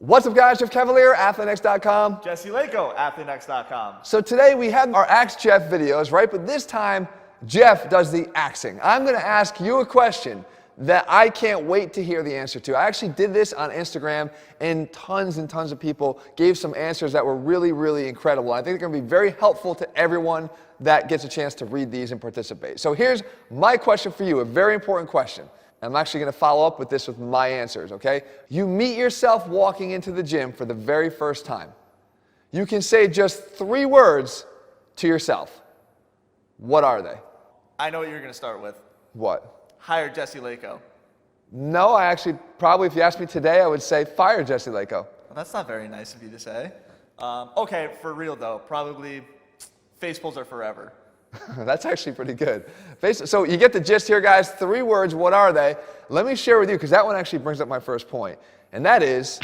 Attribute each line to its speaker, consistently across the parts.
Speaker 1: What's up, guys? Jeff Cavalier, ATHLEAN-X.com.
Speaker 2: Jesse Lako, ATHLEAN-X.com.
Speaker 1: So today we have our Ask Jeff videos, right? But this time, Jeff does the axing. I'm going to ask you a question that I can't wait to hear the answer to. I actually did this on Instagram, and tons of people gave some answers that were really, really incredible. I think they're going to be very helpful to everyone that gets a chance to read these and participate. So here's my question for you, a very important question. I'm actually going to follow up with this with my answers, okay? You meet yourself walking into the gym for the very first time. You can say just 3 words to yourself. What are they?
Speaker 2: I know what you're going to start with.
Speaker 1: What?
Speaker 2: Hire Jesse Lako.
Speaker 1: No, I actually, probably if you asked me today, I would say fire Jesse Lako.
Speaker 2: Well, that's not very nice of you to say. Okay, for real though, probably face pulls are forever.
Speaker 1: That's actually pretty good. So you get the gist here, guys. 3 words, what are they? Let me share with you, because that one actually brings up my first point. And that is,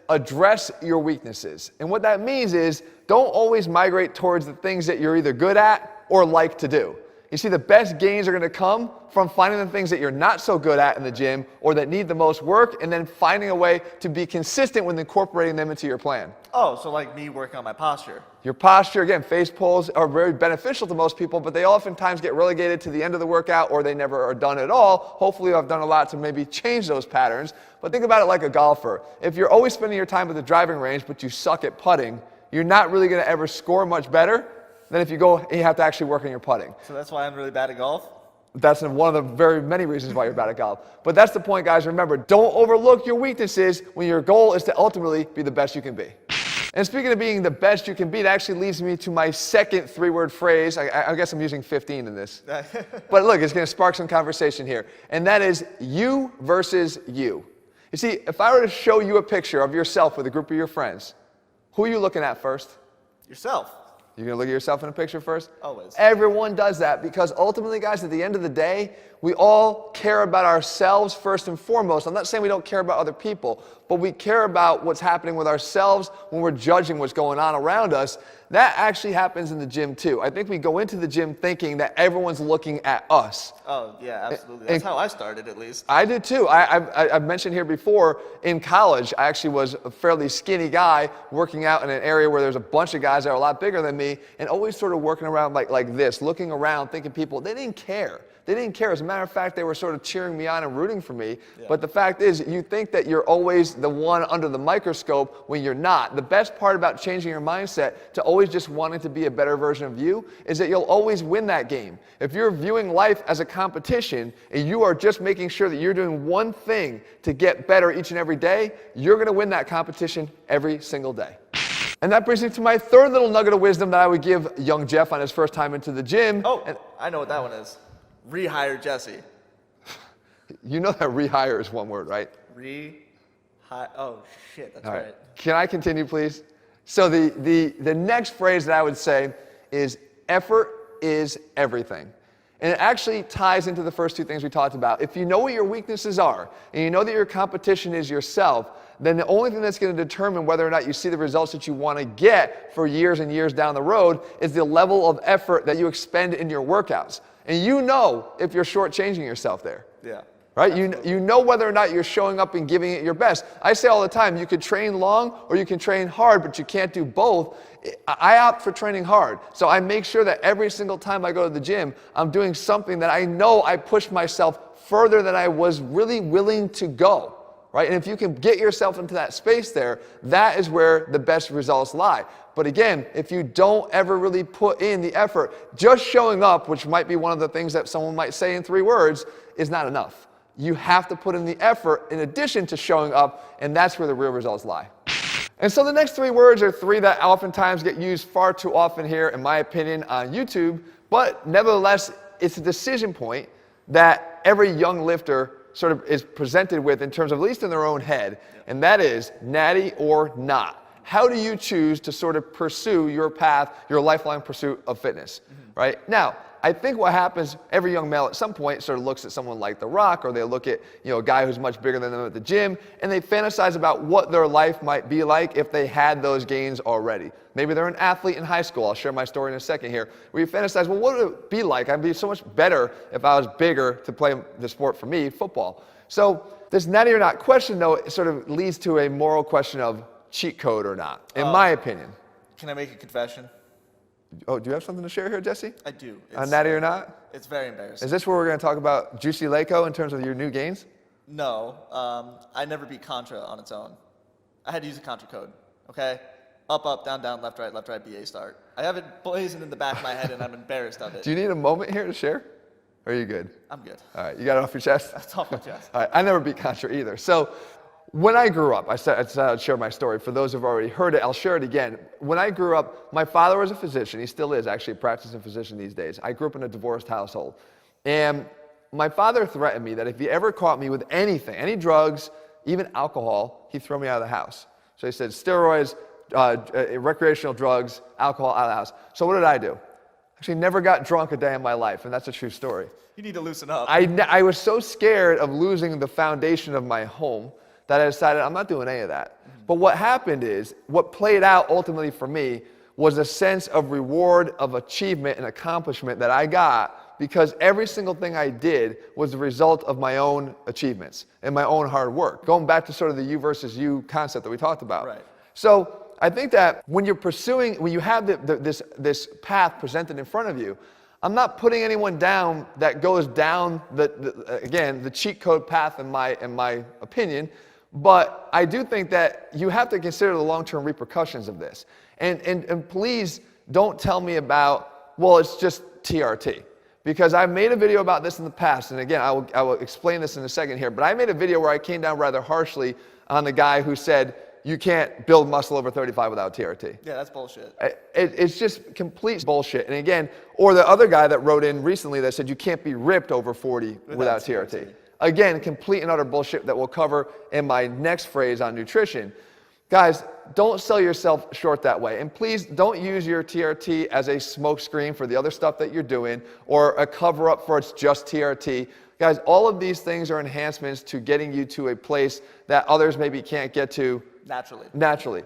Speaker 1: address your weaknesses. And what that means is, don't always migrate towards the things that you're either good at or like to do. You see, the best gains are going to come from finding the things that you're not so good at in the gym or that need the most work, and then finding a way to be consistent when incorporating them into your plan.
Speaker 2: Oh, so like me working on my posture.
Speaker 1: Your posture, again, face pulls are very beneficial to most people, but they oftentimes get relegated to the end of the workout or they never are done at all. Hopefully I've done a lot to maybe change those patterns. But think about it like a golfer. If you're always spending your time at the driving range but you suck at putting, you're not really going to ever score much better than if you go and you have to actually work on your putting.
Speaker 2: So that's why I'm really bad at golf?
Speaker 1: That's one of the very many reasons why you're bad at golf. But that's the point, guys. Remember, don't overlook your weaknesses when your goal is to ultimately be the best you can be. And speaking of being the best you can be, that actually leads me to my second 3-word phrase. I guess I'm using 15 in this. But look, it's going to spark some conversation here. And that is you versus you. You see, if I were to show you a picture of yourself with a group of your friends, who are you looking at first?
Speaker 2: Yourself.
Speaker 1: You're going to look at yourself in a picture first?
Speaker 2: Always.
Speaker 1: Everyone does that because ultimately, guys, at the end of the day, we all care about ourselves first and foremost. I'm not saying we don't care about other people, but we care about what's happening with ourselves when we're judging what's going on around us. That actually happens in the gym too. I think we go into the gym thinking that everyone's looking at us.
Speaker 2: Oh, yeah, absolutely. That's how I started, at least.
Speaker 1: I did too. I've mentioned here before, in college, I actually was a fairly skinny guy working out in an area where there's a bunch of guys that are a lot bigger than me, and always sort of working around like this, looking around, thinking people, they didn't care. They didn't care. As a matter of fact, they were sort of cheering me on and rooting for me. Yeah. But the fact is, you think that you're always the one under the microscope when you're not. The best part about changing your mindset to always just wanting to be a better version of you is that you'll always win that game. If you're viewing life as a competition and you are just making sure that you're doing one thing to get better each and every day, you're going to win that competition every single day. And that brings me to my third little nugget of wisdom that I would give young Jeff on his first time into the gym.
Speaker 2: Oh, I know what that one is. Rehire Jesse.
Speaker 1: You know that rehire is one word, right?
Speaker 2: Rehire. Oh, shit, that's right.
Speaker 1: Can I continue, please? So the next phrase that I would say is effort is everything. And it actually ties into the first 2 things we talked about. If you know what your weaknesses are, and you know that your competition is yourself, then the only thing that's going to determine whether or not you see the results that you want to get for years and years down the road is the level of effort that you expend in your workouts. And you know if you're shortchanging yourself there.
Speaker 2: Yeah.
Speaker 1: Right? You know whether or not you're showing up and giving it your best. I say all the time, you could train long or you can train hard, but you can't do both. I opt for training hard. So I make sure that every single time I go to the gym, I'm doing something that I know I pushed myself further than I was really willing to go. Right? And if you can get yourself into that space there, that is where the best results lie. But again, if you don't ever really put in the effort, just showing up, which might be one of the things that someone might say in 3 words, is not enough. You have to put in the effort in addition to showing up, and that's where the real results lie. And so the next 3 words are 3 that oftentimes get used far too often here, in my opinion, on YouTube, but nevertheless, it's a decision point that every young lifter sort of is presented with in terms of, at least in their own head, and that is natty or not. How do you choose to sort of pursue your path, your lifelong pursuit of fitness, right? Now, I think what happens, every young male at some point sort of looks at someone like The Rock, or they look at, a guy who's much bigger than them at the gym, and they fantasize about what their life might be like if they had those gains already. Maybe they're an athlete in high school. I'll share my story in a second here, where you fantasize, well, what would it be like? I'd be so much better if I was bigger to play the sport for me, football. So this natty or not question, though, it sort of leads to a moral question of, cheat code or not, in my opinion.
Speaker 2: Can I make a confession?
Speaker 1: Oh, do you have something to share here, Jesse?
Speaker 2: I do.
Speaker 1: On Natty or Not?
Speaker 2: It's very embarrassing.
Speaker 1: Is this where we're going to talk about Juicy Leiko in terms of your new gains?
Speaker 2: No, I never beat Contra on its own. I had to use a Contra code, okay? Up, down, left, right, BA start. I have it blazing in the back of my head and I'm embarrassed of it.
Speaker 1: Do you need a moment here to share? Or are you good?
Speaker 2: I'm good.
Speaker 1: All right, you got it off your chest?
Speaker 2: That's off my chest.
Speaker 1: All right, I never beat Contra either. So when I grew up, I said I'd share my story. For those who've already heard it, I'll share it again. When I grew up, my father was a physician. He still is actually a practicing physician these days. I grew up in a divorced household. And my father threatened me that if he ever caught me with anything, any drugs, even alcohol, he'd throw me out of the house. So he said, steroids, recreational drugs, alcohol, out of the house. So what did I do? Actually never got drunk a day in my life, and that's a true story.
Speaker 2: You need to loosen up.
Speaker 1: I was so scared of losing the foundation of my home that I decided I'm not doing any of that. But what happened is, what played out ultimately for me was a sense of reward, of achievement and accomplishment that I got because every single thing I did was the result of my own achievements and my own hard work. Going back to sort of the you versus you concept that we talked about.
Speaker 2: Right.
Speaker 1: So I think that when you have this path presented in front of you, I'm not putting anyone down that goes down the cheat code path in my opinion, but I do think that you have to consider the long-term repercussions of this. And please don't tell me about, well, it's just TRT. Because I've made a video about this in the past, and again, I will explain this in a second here, but I made a video where I came down rather harshly on the guy who said, you can't build muscle over 35 without TRT.
Speaker 2: Yeah, that's bullshit.
Speaker 1: It's just complete bullshit. And again, or the other guy that wrote in recently that said you can't be ripped over 40 without TRT. Again, complete and utter bullshit that we'll cover in my next phrase on nutrition. Guys, don't sell yourself short that way. And please don't use your TRT as a smokescreen for the other stuff that you're doing or a cover up for it's just TRT. Guys, all of these things are enhancements to getting you to a place that others maybe can't get to naturally.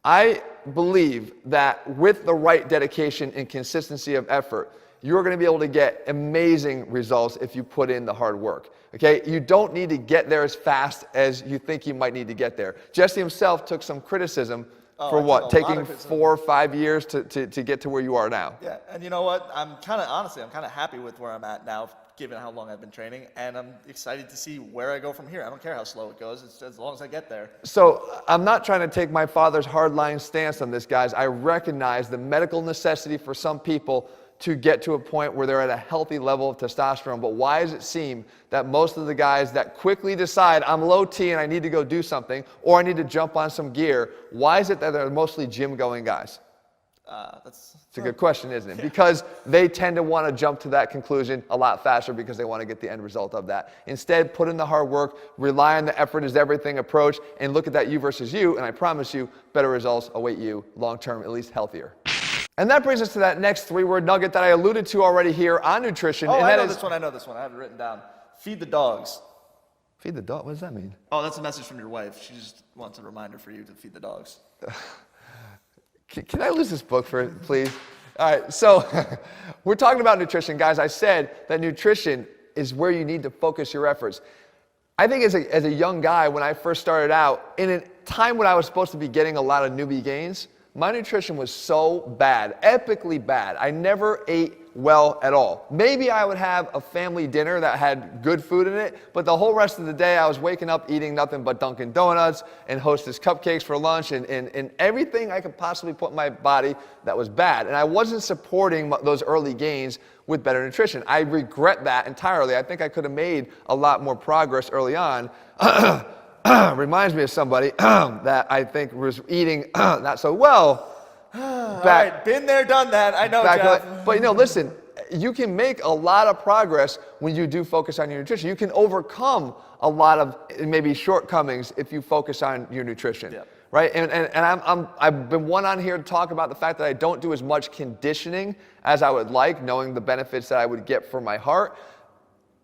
Speaker 1: I believe that with the right dedication and consistency of effort, you're going to be able to get amazing results if you put in the hard work. Okay? You don't need to get there as fast as you think you might need to get there. Jesse himself took some criticism for what? Taking 4 or 5 years to get to where you are now.
Speaker 2: Yeah, and you know what? I'm kind of happy with where I'm at now, given how long I've been training, and I'm excited to see where I go from here. I don't care how slow it goes, it's as long as I get there.
Speaker 1: So I'm not trying to take my father's hardline stance on this, guys. I recognize the medical necessity for some people to get to a point where they're at a healthy level of testosterone, but why does it seem that most of the guys that quickly decide I'm low T and I need to go do something, or I need to jump on some gear, why is it that they're mostly gym-going guys? It's a good question, isn't it? Yeah. Because they tend to want to jump to that conclusion a lot faster because they want to get the end result of that. Instead, put in the hard work, rely on the effort is everything approach, and look at that you versus you, and I promise you, better results await you long-term, at least healthier. And that brings us to that next 3-word nugget that I alluded to already here on nutrition.
Speaker 2: Oh,
Speaker 1: and
Speaker 2: I
Speaker 1: that
Speaker 2: know
Speaker 1: is,
Speaker 2: this one. I know this one. I have it written down. Feed the dogs.
Speaker 1: Feed the dog? What does that mean?
Speaker 2: Oh, that's a message from your wife. She just wants a reminder for you to feed the dogs.
Speaker 1: Can I lose this book please? All right, so we're talking about nutrition, guys. I said that nutrition is where you need to focus your efforts. I think as a young guy, when I first started out, in a time when I was supposed to be getting a lot of newbie gains, my nutrition was so bad, epically bad. I never ate well at all. Maybe I would have a family dinner that had good food in it, but the whole rest of the day I was waking up eating nothing but Dunkin' Donuts and Hostess cupcakes for lunch and everything I could possibly put in my body that was bad. And I wasn't supporting those early gains with better nutrition. I regret that entirely. I think I could have made a lot more progress early on. Reminds me of somebody that I think was eating not so well.
Speaker 2: All right, been there, done that. I know, Jeff.
Speaker 1: But listen, you can make a lot of progress when you do focus on your nutrition. You can overcome a lot of maybe shortcomings if you focus on your nutrition. Yep. Right? And I've been one on here to talk about the fact that I don't do as much conditioning as I would like, knowing the benefits that I would get for my heart.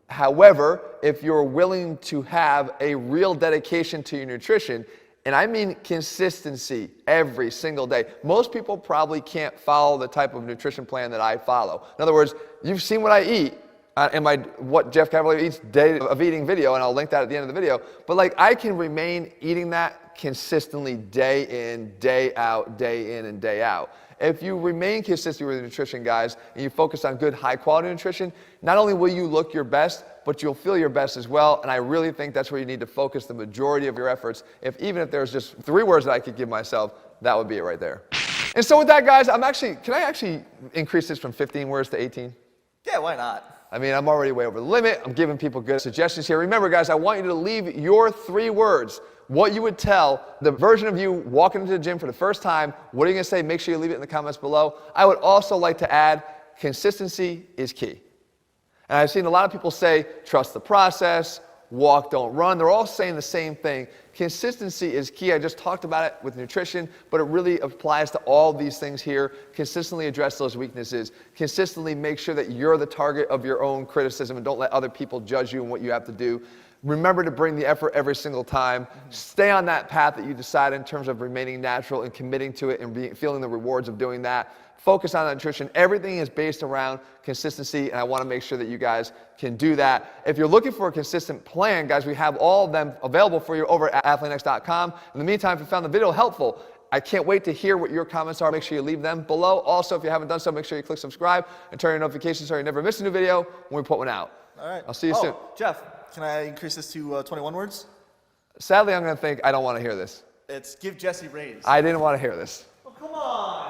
Speaker 1: However, if you're willing to have a real dedication to your nutrition, and I mean consistency every single day. Most people probably can't follow the type of nutrition plan that I follow. In other words, you've seen what I eat. in my What Jeff Cavalier Eats Day of Eating video, and I'll link that at the end of the video. But like, I can remain eating that consistently day in, day out, day in and day out. If you remain consistent with your nutrition, guys, and you focus on good, high-quality nutrition, not only will you look your best, but you'll feel your best as well. And I really think that's where you need to focus the majority of your efforts. Even if there's just 3 words that I could give myself, that would be it right there. And so with that, guys, can I actually increase this from 15 words to 18?
Speaker 2: Yeah, why not?
Speaker 1: I mean, I'm already way over the limit. I'm giving people good suggestions here. Remember, guys, I want you to leave your 3 words. What you would tell the version of you walking into the gym for the first time. What are you going to say? Make sure you leave it in the comments below. I would also like to add, consistency is key. And I've seen a lot of people say, trust the process, walk, don't run. They're all saying the same thing. Consistency is key. I just talked about it with nutrition, but it really applies to all these things here. Consistently address those weaknesses. Consistently make sure that you're the target of your own criticism and don't let other people judge you and what you have to do. Remember to bring the effort every single time. Stay on that path that you decide in terms of remaining natural and committing to it and feeling the rewards of doing that. Focus on nutrition. Everything is based around consistency, and I want to make sure that you guys can do that. If you're looking for a consistent plan, guys, we have all of them available for you over at ATHLEAN-X.com. In the meantime, if you found the video helpful, I can't wait to hear what your comments are. Make sure you leave them below. Also, if you haven't done so, make sure you click subscribe and turn your notifications so you never miss a new video when we put one out.
Speaker 2: All right.
Speaker 1: I'll see you soon.
Speaker 2: Jeff, can I increase this to 21 words?
Speaker 1: Sadly, I'm going to think I don't want to hear this.
Speaker 2: It's give Jesse raise.
Speaker 1: I didn't want to hear this.
Speaker 2: Oh, come on.